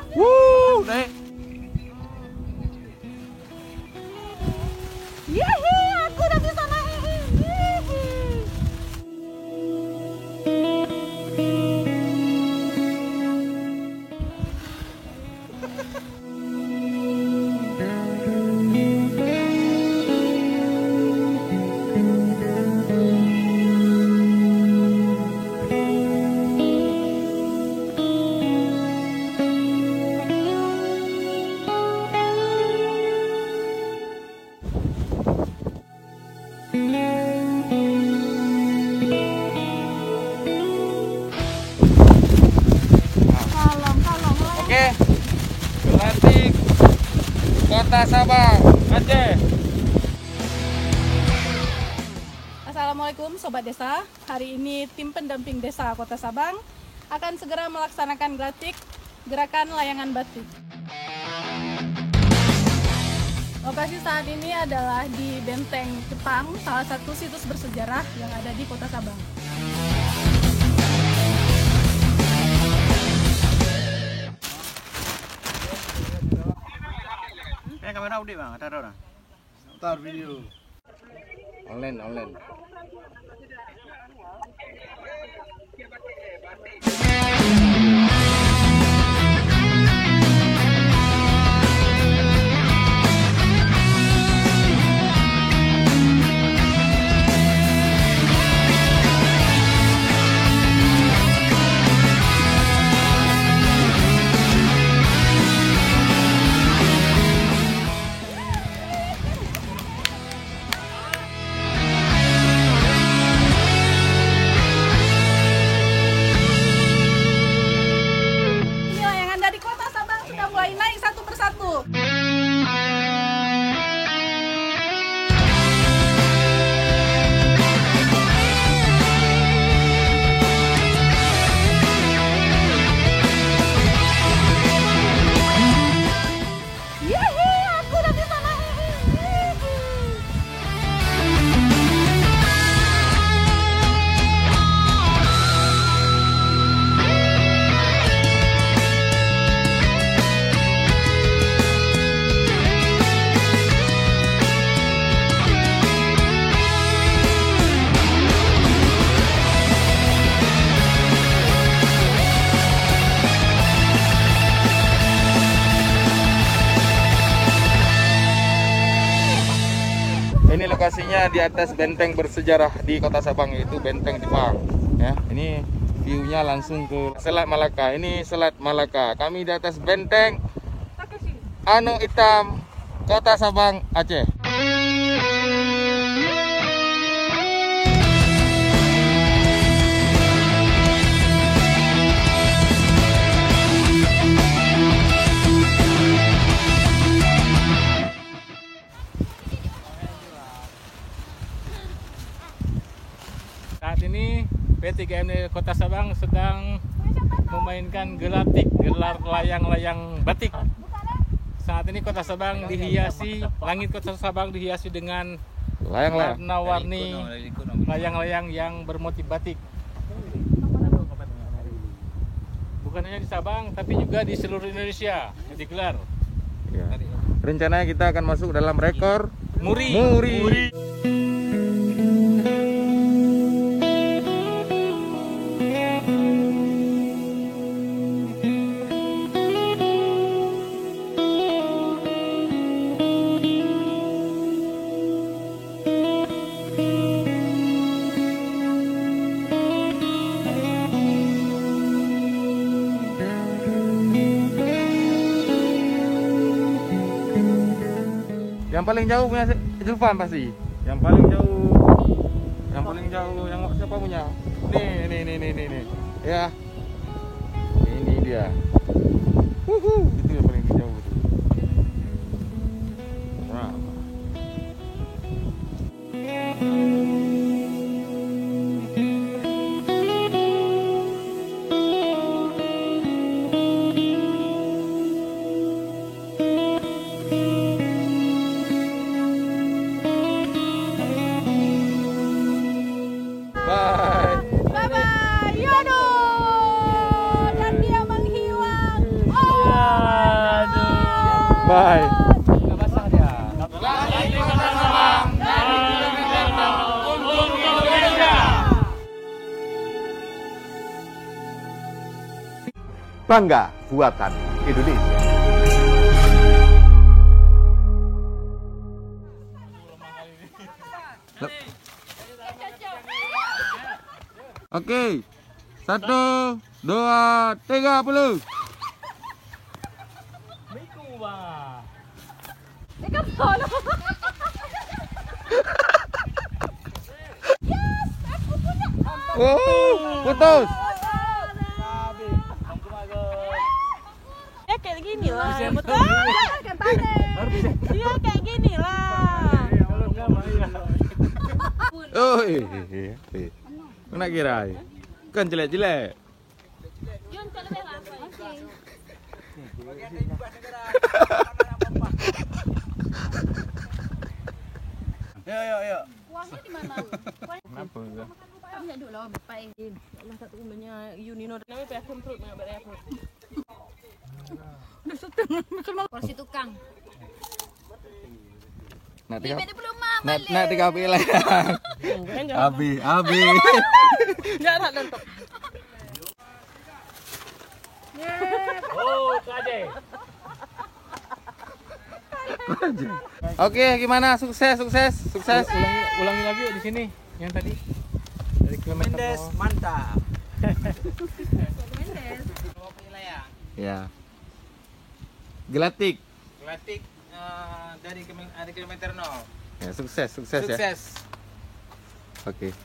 Naik. Yeay, aku udah bisa naik. Yeay. Oke, Gelatik Kota Sabang, Aceh. Assalamualaikum Sobat Desa. Hari ini tim pendamping desa Kota Sabang akan segera melaksanakan gelatik gerakan layangan batik. Lokasi saat ini adalah di Benteng Jepang, salah satu situs bersejarah yang ada di Kota Sabang. Kamera udah bang, ada orang. Tar video. Online. Ini lokasinya di atas benteng bersejarah di Kota Sabang, yaitu Benteng Jepang. Ya, ini view-nya langsung ke Selat Malaka. Ini Selat Malaka. Kami di atas benteng Anu Hitam, Kota Sabang, Aceh. Saat ini P3MD Kota Sabang sedang memainkan gelatik, gelar layang-layang batik. Saat ini Kota Sabang dihiasi, langit Kota Sabang dihiasi dengan warna-warni layang-layang yang bermotif batik. Bukan hanya di Sabang, tapi juga di seluruh Indonesia digelar. Ya. Rencananya kita akan masuk dalam rekor Muri. Yang paling jauh punya Julfan pasti. Yang paling jauh yang siapa punya? Nih. Ya. Ini dia. Itu yang paling jauh tuh. Nah. Bye-bye. Yodo. Dan dia menghilang. Bye. Nggak basah dia. Bangga buatan Indonesia. Oke. 1, 2, 3, 10. Miku bang. Ikaw solo. Oh, putus. Ya kayak gini lah, betul kan tadi. Dia kayak gini lah. Kalau nggak mah ya. Oh, mana kira? Kan jelek-jelek. Uangnya di mana? Kenapa enggak? Kami dulu lah, bapak yang Allah satu umumnya Unino. Namanya perfume fruit, nggak berefruit. Porsi tukang. Nak tiga. Ini belum mah. Nak tiga pilih. Abi. Jangan lentok. Oh, Kade. Oke, gimana? Sukses. Ulangi lagi yuk di sini yang tadi. Dari kilometer Mendes mantap. Ya. Gelatik. Gelatik dari kilometer 0. Ya, sukses ya. Sukses. Oke.